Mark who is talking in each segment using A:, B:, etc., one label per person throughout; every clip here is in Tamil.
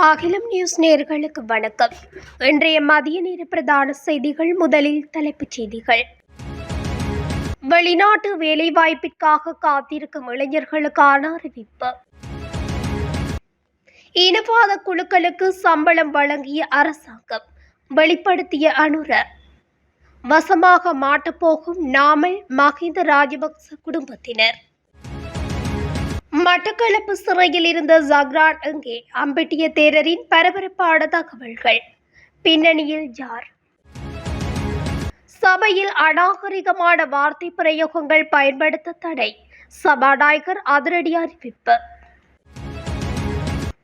A: அகிலம் நியூஸ் நேயர்களுக்கு வணக்கம். இன்றைய மதிய நேர பிரதான செய்திகள். முதலில் தலைப்புச் செய்திகள். வெளிநாட்டு வேலைவாய்ப்பிற்காக காத்திருக்கும் இளைஞர்களுக்கான அறிவிப்பு. இனவாத குழுக்களுக்கு சம்பளம் வழங்கிய அரசாங்கம் வெளிப்படுத்திய அனுர. வசமாக மாட்டப்போகும் நாமல் மஹிந்த ராஜபக்ச குடும்பத்தினர். மட்டக்களப்பு சிறையில் இருந்த ஜக்ரான் எங்கே? அம்பெட்டிய தேரரின் பரபரப்பான தகவல்கள். பின்னணியில் யார்? சபையில் அநாகரிகமான வார்த்தை பிரயோகங்கள் பயன்படுத்த தடை. சபாநாயகர் அதிரடி அறிவிப்பு.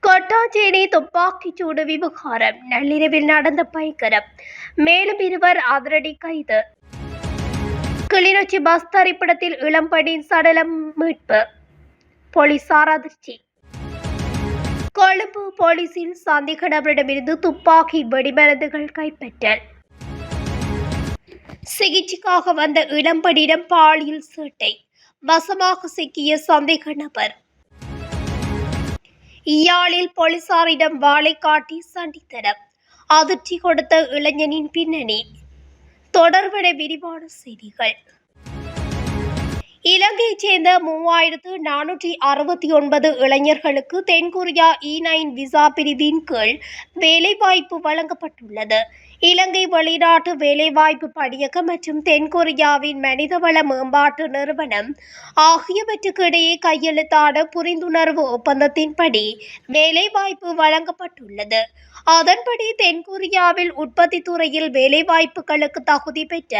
A: கொட்டாஞ்சேரி துப்பாக்கிச் சூடு விவகாரம் நள்ளிரவில் நடந்த பயங்கரம். மேலும் 2 அதிரடி கைது. கிளிநொச்சி பஸ் தரிப்பிடத்தில் இளம்பெண்ணின் சடலம் மீட்பு. போலீசார் அதிர்ச்சி. கொழும்பு போலீசில் சந்தேக நபரிடமிருந்து துப்பாக்கி வெடிமருந்துகள் கைப்பற்றல். சிகிச்சைக்காக வந்த இளம்பெண்ணிடம் பாலியல் சேட்டை. வசமாக சிக்கிய சந்தேக நபர். யாழில் போலீசாரிடம் வாளை காட்டி சண்டித்தனம். அதிர்ச்சி கொடுத்த இளைஞனின் பின்னணி. தொடர்பட விரிவான செய்திகள். இலங்கையைச் சேர்ந்த 3469 இளைஞர்களுக்கு தென்கொரியா E9 விசா பிரிவின் கீழ் வேலைவாய்ப்பு வழங்கப்பட்டுள்ளது. இலங்கை வெளிநாட்டு வேலைவாய்ப்பு பணியகம் மற்றும் தென்கொரியாவின் மனிதவள மேம்பாட்டு நிறுவனம் ஆகியவற்றுக்கு இடையே கையெழுத்தான புரிந்துணர்வு ஒப்பந்தத்தின்படி வேலைவாய்ப்பு வழங்கப்பட்டுள்ளது. அதன்படி தென்கொரியாவில் உற்பத்தி துறையில் வேலைவாய்ப்புகளுக்கு தகுதி பெற்ற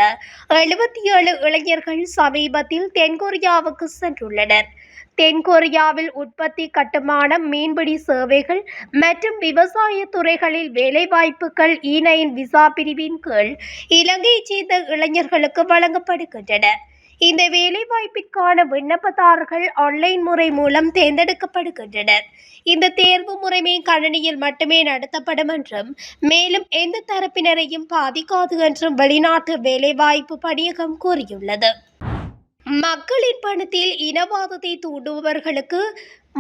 A: 77 இளைஞர்கள் சமீபத்தில் தென்கொரியாவுக்கு சென்றுள்ளனர். தென்கொரியாவில் உற்பத்தி, கட்டுமானம், மீன்பிடி சேவைகள் மற்றும் விவசாய துறைகளில் வேலைவாய்ப்புகள் E9 விசா பிரிவின் கீழ் இலங்கையைச் சேர்ந்த இளைஞர்களுக்கு வழங்கப்படுகின்றன. இந்த வேலைவாய்ப்பிற்கான விண்ணப்பதாரர்கள் ஆன்லைன் முறை மூலம் தேர்ந்தெடுக்கப்படுகின்றனர். இந்த தேர்வு முறைமை கணினியில் மட்டுமே நடத்தப்படும் என்றும், மேலும் எந்த தரப்பினரையும் பாதிக்காது என்றும் வெளிநாட்டு வேலைவாய்ப்பு பணியகம் கூறியுள்ளது. மக்களின் பணத்தில் இனவாதத்தை தூண்டுபவர்களுக்கு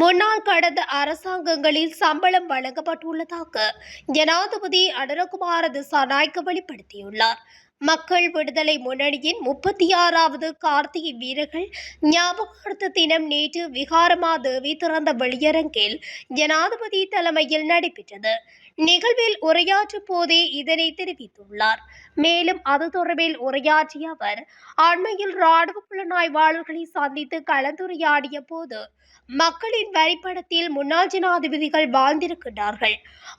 A: முன்னாள் கடந்த அரசாங்கங்களில் சம்பளம் வழங்கப்பட்டுள்ளதாக ஜனாதிபதி அனுரகுமார திசாநாயக்க வெளிப்படுத்தியுள்ளார். மக்கள் விடுதலை முன்னணியின் 36வது கார்த்திகை வீரர்கள் ஞாபகார்த்த தினம் நேற்று விகாரமாதேவி திறந்த வெளியரங்கில் ஜனாதிபதி தலைமையில் நடைபெற்றது. நிகழ்வில் உரையாற்றும் போதே இதனை தெரிவித்துள்ளார். மேலும் அது தொடர்பில் உரையாற்றிய அவர், அண்மையில் இராணுவ புலனாய்வாளர்களை சந்தித்து கலந்துரையாடிய போது மக்களின் வரிப்படத்தில் முன்னாள் ஜனாதிபதிகள் வாழ்ந்திருக்கிறார்கள்.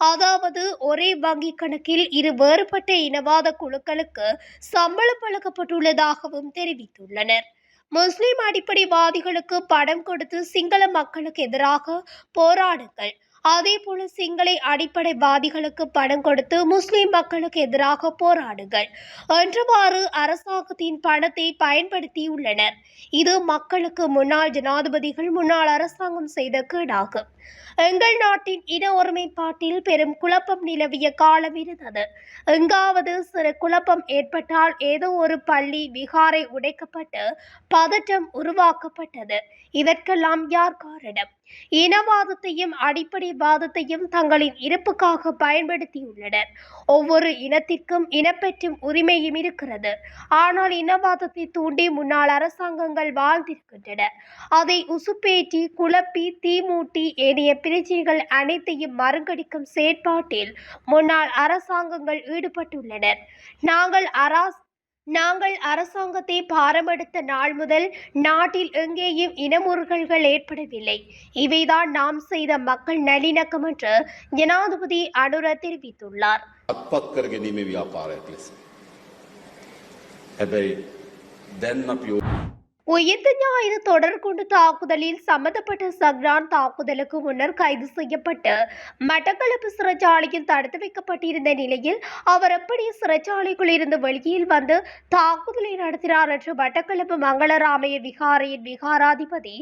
A: அதாவது ஒரே வங்கிக் கணக்கில் 2 வேறுபட்ட இனவாத குழுக்களுக்கு சம்பளம் வழங்கப்பட்டுள்ளதாகவும் தெரிவித்துள்ளனர். முஸ்லிம் அடிப்படைவாதிகளுக்கு பணம் கொடுத்து சிங்கள மக்களுக்கு எதிராக போராடுங்கள், அதேபோல சிங்கள அடிப்படைவாதிகளுக்கு பணம் கொடுத்து முஸ்லிம் மக்களுக்கு எதிராக போராடுங்கள் என்றவாறு அரசாங்கத்தின் பணத்தை பயன்படுத்தியுள்ளனர். இது மக்களுக்கு முன்னாள் ஜனாதிபதிகள், முன்னாள் அரசாங்கம் செய்த கேடாகும். எங்கள் நாட்டின் இன ஒருமைப்பாட்டில் பெரும் குழப்பம் நிலவிய காலம் இருந்தது. எங்காவது சிறு குழப்பம் ஏற்பட்டால் ஏதோ ஒரு பள்ளி, விகாரை உடைக்கப்பட்டு பதற்றம் உருவாக்கப்பட்டது. இதற்கெல்லாம் யார் காரணம்? இனவாதத்தையும் அடிப்படைவாதத்தையும் தங்களின் இருப்புக்காக பயன்படுத்தியுள்ளனர். ஒவ்வொரு இனத்திற்கும் இனப்பற்றும் உரிமையும் இருக்கிறது. ஆனால் இனவாதத்தை தூண்டி முன்னாள் அரசாங்கங்கள் வாழ்ந்திருக்கின்றன. அதை உசுப்பேற்றி, குழப்பி, தீமூட்டி ஏனைய பிரச்சனைகள் அனைத்தையும் மறுகடிக்கும் செயற்பாட்டில் முன்னாள் அரசாங்கங்கள் ஈடுபட்டுள்ளனர். நாங்கள் அரசாங்கத்தை பாரமெடுத்த நாள் முதல் நாட்டில் எங்கேயும் இனமுறுகல்கள் ஏற்படவில்லை. இவைதான் நாம் செய்த மக்கள் நல்லிணக்கம் என்று ஜனாதிபதி அனுர தெரிவித்துள்ளார். உயிர்த்த ஞாயிறு தொடர் கொண்டு தாக்குதலில் சம்பந்தப்பட்ட சக்ரான் தாக்குதலுக்கு முன்னர் கைது செய்யப்பட்டு மட்டக்களப்பு சிறைச்சாலையில் தடுத்து வைக்கப்பட்டிருந்த நிலையில் அவர் எப்படி சிறைச்சாலைக்குள் இருந்து வெளியில் வந்து தாக்குதலை நடத்தினார் என்று மட்டக்களப்பு மங்களராமய விகாரையின் விகாராதிபதி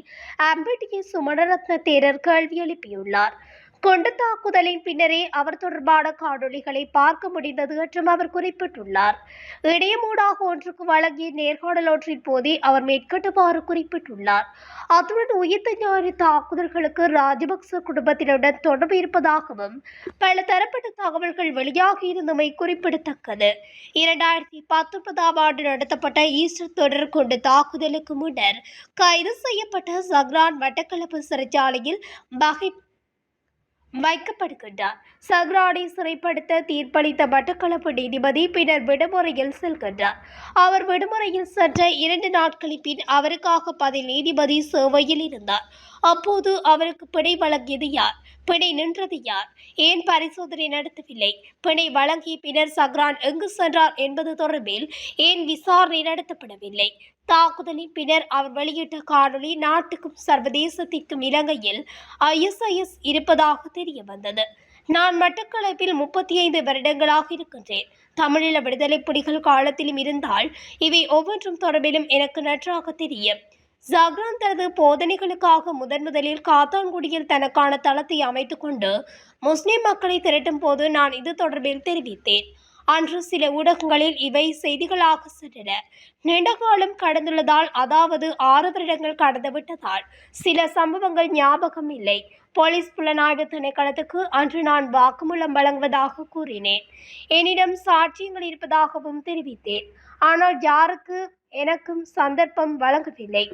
A: அம்பெட்டிய சுமணரத்ன தேரர் கேள்வி எழுப்பியுள்ளார். குண்டு தாக்குதலின் பின்னரே அவர் தொடர்பான காணொளிகளை பார்க்க முடிந்தது என்றும் அவர் குறிப்பிட்டுள்ளார். இடையமூடாக ஒன்றுக்கு வழங்கிய நேர்காணல் ஒன்றின் போதே அவர் மேற்கண்டவாறு குறிப்பிட்டுள்ளார். அத்துடன் உயிர்த்த ஞாயிறு தாக்குதல்களுக்கு ராஜபக்ச குடும்பத்தினருடன் தொடர்பு இருப்பதாகவும் பல தரப்பட்ட தகவல்கள் வெளியாகியிருந்தமை குறிப்பிடத்தக்கது. 2019ஆம் ஆண்டு நடத்தப்பட்ட ஈஸ்டர் தொடர் கொண்டு தாக்குதலுக்கு முன்னர் கைது செய்யப்பட்ட சஹ்ரான் மட்டக்களப்பு சிறைச்சாலையில் வைக்கப்படுகின்றார். சஹ்ரானை சிறைப்படுத்த தீர்ப்பளித்த மட்டக்களப்பு நீதிபதி பின்னர் விடுமுறையில் செல்கின்றார். அவர் விடுமுறையில் சென்ற 2 நாட்களின் பின் அவருக்காக பதில் நீதிபதி சேவையில் இருந்தார். அப்போது அவருக்கு பிணை வழங்கியது யார்? பிணை நின்றது யார்? ஏன் பரிசோதனை நடத்தவில்லை? பிணை வழங்கிய பின்னர் சஹ்ரான் எங்கு சென்றார் என்பது தொடர்பில் ஏன் விசாரணை நடத்தப்படவில்லை? தாக்குதலின் பின்னர் அவர் வெளியிட்ட காணொளி நாட்டுக்கும் சர்வதேசத்திற்கும் இலங்கையில் ISIS இருப்பதாக தெரிய வந்தது. நான் மட்டக்களப்பில் 35 வருடங்களாக இருக்கின்றேன். தமிழீழ விடுதலை புலிகள் காலத்திலும் இருந்தால் இவை ஒவ்வொன்றும் தொடர்பிலும் எனக்கு நன்றாக தெரியும். சஹ்ரான் தனது போதனைகளுக்காக முதலில் காத்தான்குடியில் தனக்கான தளத்தை அமைத்துக் கொண்டு முஸ்லிம் மக்களை திரட்டும் போது நான் இது தொடர்பில் தெரிவித்தேன். அன்று சில ஊடகங்களில் இவை செய்திகளாக சென்றன. நீண்ட காலம் கடந்துள்ளதால், அதாவது 6 வருடங்கள் கடந்துவிட்டதால் சில சம்பவங்கள் ஞாபகம் இல்லை. போலீஸ் புலனாய்வு திணைக்களத்துக்கு அன்று நான் வாக்குமூலம் வழங்குவதாக கூறினேன். என்னிடம் சாட்சியங்கள் இருப்பதாகவும் தெரிவித்தேன். ஆனால் யாருக்கு எனக்கும் சந்தர்ப்பம் வழங்கவில்லை.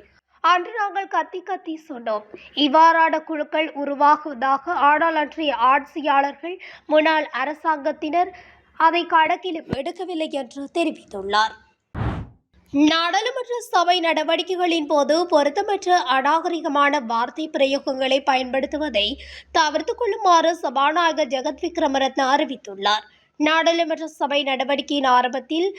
A: அன்று நாங்கள் கத்தி சொன்னோம். இவ்வாறான குழுக்கள் உருவாகுவதாக. ஆனால் அன்றைய ஆட்சியாளர்கள், முன்னாள் அரசாங்கத்தினர் அதை கணக்கிலும் எடுக்கவில்லை என்று தெரிவித்துள்ளார். நாடாளுமன்ற சபை நடவடிக்கைகளின் போது பொருத்தமற்ற அநாகரிகமான வார்த்தை பிரயோகங்களை பயன்படுத்துவதை தவிர்த்துக் கொள்ளுமாறு சபாநாயகர் ஜெகத் விக்ரமரத்ன அறிவித்துள்ளார். நாடாளுமன்ற சபை நடவடிக்கையின் ஆரம்பத்தில்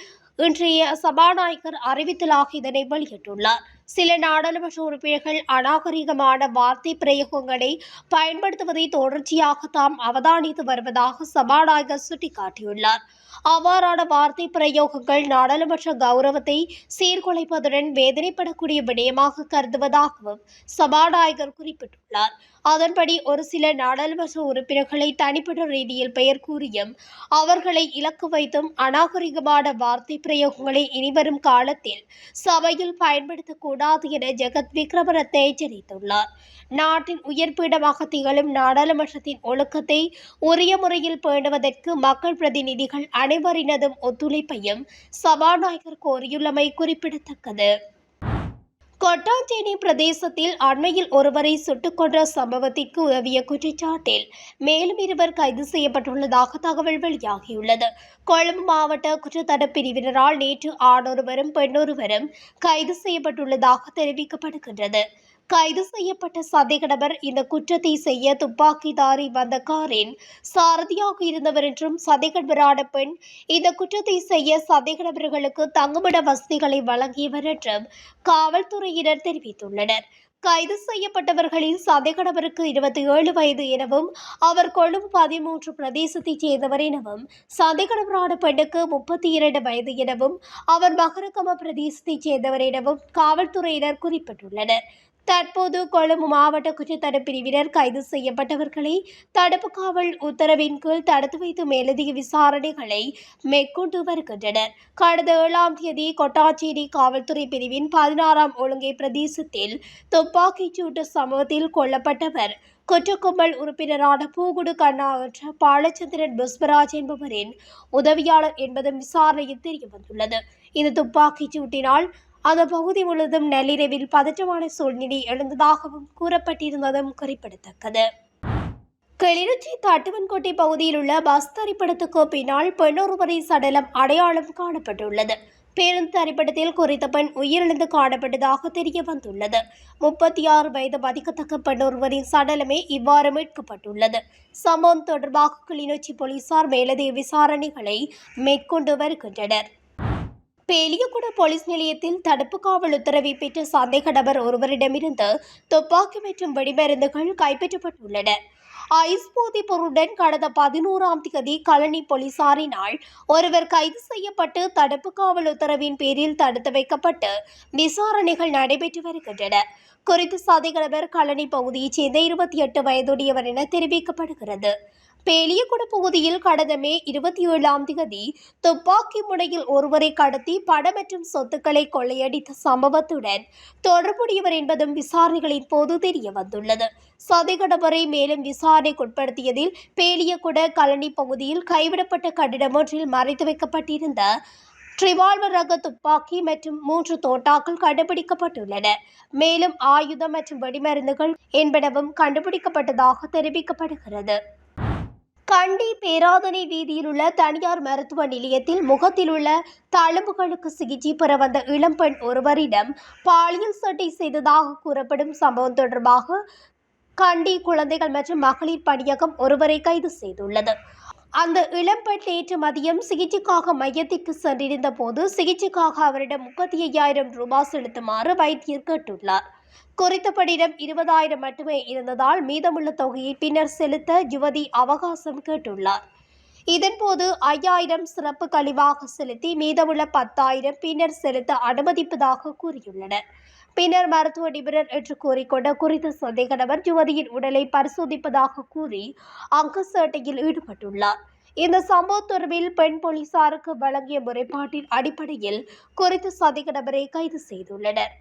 A: இன்றைய சபாநாயகர் அறிவித்தலாக இதனை வெளியிட்டுள்ளார். சில நாடாளுமன்ற உறுப்பினர்கள் அநாகரிகமான வார்த்தை பிரயோகங்களை பயன்படுத்துவதை தொடர்ச்சியாக தாம் அவதானித்து வருவதாக சபாநாயகர் சுட்டிக்காட்டியுள்ளார். அவ்வாறான வார்த்தை பிரயோகங்கள் நாடாளுமன்ற கௌரவத்தை சீர்குலைப்பதுடன் வேதனைப்படக்கூடிய விடயமாக கருதுவதாகவும் சபாநாயகர் குறிப்பிட்டுள்ளார். அதன்படி ஒரு சில நாடாளுமன்ற உறுப்பினர்களை தனிப்பட்ட ரீதியில் பெயர் கூறியும் அவர்களை இலக்கு வைத்தும் அநாகரிகமான வார்த்தை பிரயோகங்களை இனிவரும் காலத்தில் சபையில் பயன்படுத்தக்கூடாது என ஜெகத் விக்ரமரத்ன எச்சரித்துள்ளார். நாட்டின் உயர்பீடமாக திகழும் நாடாளுமன்றத்தின் ஒழுக்கத்தை உரிய முறையில் பேணுவதற்கு மக்கள் பிரதிநிதிகள் அனைவரினதும் ஒத்துழைப்பையும் சபாநாயகர் கோரியுள்ளமை குறிப்பிடத்தக்கது. கொட்டாஞ்சேரி பிரதேசத்தில் அண்மையில் ஒருவரை சுட்டுக் கொன்ற சம்பவத்திற்கு உதவிய குற்றச்சாட்டில் மேலும் 2 கைது செய்யப்பட்டுள்ளதாக தகவல் வெளியாகியுள்ளது. கொழும்பு மாவட்ட குற்றத்தடுப்பு பிரிவினரால் நேற்று ஆணொருவரும் பெண்ணொருவரும் கைது செய்யப்பட்டுள்ளதாக தெரிவிக்கப்படுகின்றது. கைது செய்யப்பட்ட சந்தேக நபர் இந்த குற்றத்தை செய்ய துப்பாக்கிதாரி வந்த காரின் சாரதியாக இருந்தவர் என்றும், சந்தேக நபரான பெண் இந்த குற்றத்தை செய்ய சந்தேக நபர்களுக்கு தங்குமிட வசதிகளை வழங்கியவர் என்றும் காவல்துறையினர் தெரிவித்துள்ளனர். கைது செய்யப்பட்டவர்களில் சந்தேக நபருக்கு 27 வயது எனவும், அவர் கொழும்பு 13 பிரதேசத்தைச் சேர்ந்தவர் எனவும், சந்தேக நபரான பெண்ணுக்கு 32 வயது எனவும், அவர் மகரகம பிரதேசத்தைச் சேர்ந்தவர் எனவும் காவல்துறையினர் குறிப்பிட்டுள்ளனர். தற்போது கொழும்பு மாவட்ட குற்றத்தடுப்பு பிரிவினர் கைது செய்யப்பட்டவர்களை தடுப்பு காவல் உத்தரவின் கீழ் தடுத்து வைத்து மேலதிக விசாரணைகளை மேற்கொண்டு வருகின்றனர். கடந்த 7ஆம் தேதி கொட்டாச்சேரி காவல்துறை பிரிவின் 16ஆம் ஒழுங்கை பிரதேசத்தில் துப்பாக்கிச் சூட்டு சம்பவத்தில் கொல்லப்பட்டவர் குற்றக்கும்பல் உறுப்பினரான பூகுடு கண்ணா என்ற பாலச்சந்திரன் புஷ்பராஜ் என்பவரின் உதவியாளர் என்பதும் விசாரணையில் தெரியவந்துள்ளது. இந்த துப்பாக்கிச் சூட்டினால் அந்த பகுதி முழுவதும் நள்ளிரவில் பதற்றமான சூழ்நிலை எழுந்ததாகவும் கூறப்பட்டிருந்ததும் குறிப்பிடத்தக்கது. கிளிநொச்சி தட்டுவன்கோட்டை பகுதியில் உள்ள பஸ் தரிப்பிடத்துக்கு பின்னால் பெண்ணொருவரின் சடலம் அடையாளம் காணப்பட்டுள்ளது. பேருந்து தரிப்பிடத்தில் குறித்த பெண் உயிரிழந்து காணப்பட்டதாக தெரிய வந்துள்ளது. 36 வயது மதிக்கத்தக்க பெண்ணொருவரின் சடலமே இவ்வாறு மீட்கப்பட்டுள்ளது. சம்பவம் தொடர்பாக கிளிநொச்சி போலீசார் மேலதிக விசாரணைகளை மேற்கொண்டு வருகின்றனர். பேலியகுட போலீஸ் நிலையத்தில் தடுப்பு காவல் உத்தரவை பெற்ற சந்தேக நபர் ஒருவரிடமிருந்து துப்பாக்கி மற்றும் வெடிமருந்துகள் கைப்பற்றப்பட்டுள்ளன. ஐஸ் போதைப் பொருளுடன் கடந்த 11ஆம் தேதி களனி போலீசாரினால் ஒருவர் கைது செய்யப்பட்டு தடுப்பு காவல் உத்தரவின் பேரில் தடுத்து வைக்கப்பட்டு விசாரணைகள் நடைபெற்று வருகின்றன. குறித்த சந்தேக நபர் களனி பகுதியைச் சேர்ந்த 28 வயதுடையவர் என தெரிவிக்கப்படுகிறது. பேலியகுட பகுதியில் கடந்த மே 27ஆம் தேதி துப்பாக்கி முனையில் ஒருவரை கடத்தி பணம் மற்றும் சொத்துக்களை கொள்ளையடித்த சம்பவத்துடன் தொடர்புடையவர் என்பதும் விசாரணைகளின் போது தெரிய வந்துள்ளது. சந்தேக நபரை மேலும் விசாரணைக்குட்படுத்தியதில் பேலியகுட களனி பகுதியில் கைவிடப்பட்ட கட்டிடம் ஒன்றில் மறைத்து வைக்கப்பட்டிருந்த ரிவால்வர் ரக துப்பாக்கி மற்றும் 3 தோட்டாக்கள் கண்டுபிடிக்கப்பட்டுள்ளன. மேலும் ஆயுதம் மற்றும் வெடிமருந்துகள் என்பனவும் கண்டுபிடிக்கப்பட்டதாக தெரிவிக்கப்படுகிறது. கண்டி பேராதனை வீதியில் உள்ள தனியார் மருத்துவ நிலையத்தில் முகத்தில் உள்ள தழும்புகளுக்கு சிகிச்சை பெற வந்த இளம்பெண் ஒருவரிடம் பாலியல் சட்டை செய்ததாக கூறப்படும் சம்பவம் தொடர்பாக கண்டி குழந்தைகள் மற்றும் மகளிர் பணியகம் ஒருவரை கைது செய்துள்ளது. அந்த இளம்பெண் நேற்று மதியம் சிகிச்சைக்காக மையத்திற்கு சென்றிருந்த போது சிகிச்சைக்காக அவரிடம் 35,000 ரூபாய் செலுத்துமாறு வைத்தியர் கேட்டுள்ளார். குறித்த பணியிடம் 20,000 மட்டுமே இருந்ததால் மீதமுள்ள தொகையை பின்னர் செலுத்த யுவதி அவகாசம் கேட்டுள்ளார். இதன்போது 5,000 சிறப்பு கழிவாக செலுத்தி மீதமுள்ள 10,000 பின்னர் செலுத்த அனுமதிப்பதாக கூறியுள்ளனர். பின்னர் மருத்துவ நிபுணர் என்று கூறிக்கொண்ட குறித்த சந்தேக நபர் யுவதியின் உடலை பரிசோதிப்பதாக கூறி அங்கசேட்டையில் ஈடுபட்டுள்ளார். இந்த சம்பவம் தொடர்பில் பெண் போலீசாருக்கு வழங்கிய முறைப்பாட்டின் அடிப்படையில் குறித்த சந்தேக நபரை கைது செய்துள்ளனர்.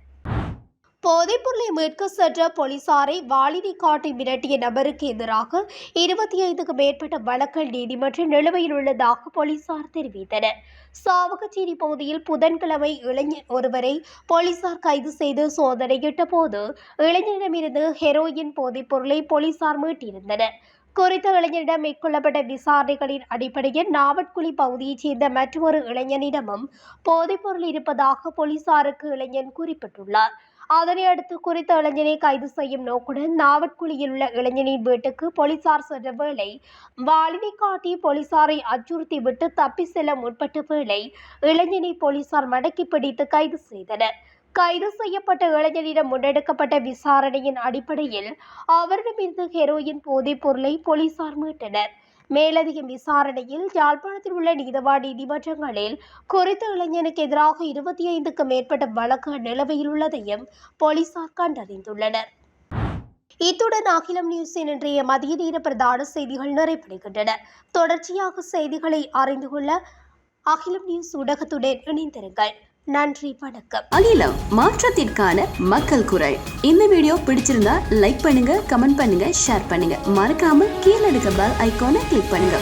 A: போதைப்பொருளை மீட்க சென்ற போலீசாரை வாளினை காட்டி மிரட்டிய நபருக்கு எதிராக 25க்கும் மேற்பட்ட வழக்குகள் நீதிமன்ற நிலுவையில் உள்ளதாக போலீசார் தெரிவித்தனர். சாவகச்சேரி பகுதியில் புதன்கிழமை இளைஞர் ஒருவரை போலீசார் கைது செய்து சோதனையிட்ட போது இளைஞரிடமிருந்து ஹெரோயின் போதைப் பொருளை போலீசார் மீட்டிருந்தனர். குறித்த இளைஞரிடம் மேற்கொள்ளப்பட்ட விசாரணைகளின் அடிப்படையில் நாவட்குழி பகுதியைச் சேர்ந்த மற்றொரு இளைஞனிடமும் போதைப்பொருள் இருப்பதாக போலீசாருக்கு இளைஞன் குறிப்பிட்டுள்ளார். அதனையடுத்து குறித்த இளைஞனை கைது செய்யும் நோக்குடன் நாவட்குழியில் உள்ள இளைஞனின் வீட்டுக்கு போலீசார் சென்ற வேளை வாளினை காட்டி போலீசாரை அச்சுறுத்தி விட்டு தப்பி செல்ல முற்பட்ட வேளை இளைஞனை போலீசார் மடக்கி பிடித்து கைது செய்தனர். கைது செய்யப்பட்ட இளைஞரிடம் முன்னெடுக்கப்பட்ட விசாரணையின் அடிப்படையில் அவரிடமிருந்து ஹெரோயின் போதைப் பொருளை போலீசார் மீட்டனர். மேலதிக விசாரணையில் யாழ்ப்பாணத்தில் உள்ள நீதவான் நீதிமன்றங்களில் குறித்த இளைஞனுக்கு எதிராக 25க்கும் மேற்பட்ட வழக்குகள் நிலுவையில் உள்ளதையும் போலீசார் கண்டறிந்துள்ளனர். இத்துடன் அகிலம் நியூஸின் இன்றைய மதிய நேர பிரதான செய்திகள் நிறைவடைகின்றன. தொடர்ச்சியாக செய்திகளை அறிந்து கொள்ள அகிலம் நியூஸ் ஊடகத்துடன் இணைந்திருங்கள். நன்றி, வணக்கம்.
B: அகிலம், மாற்றத்திற்கான மக்கள் குரல். இந்த வீடியோ பிடிச்சிருந்தா லைக் பண்ணுங்க, கமெண்ட் பண்ணுங்க, ஷேர் பண்ணுங்க. மறக்காம கீழே இருக்க பெல் ஐகானை கிளிக் பண்ணுங்க.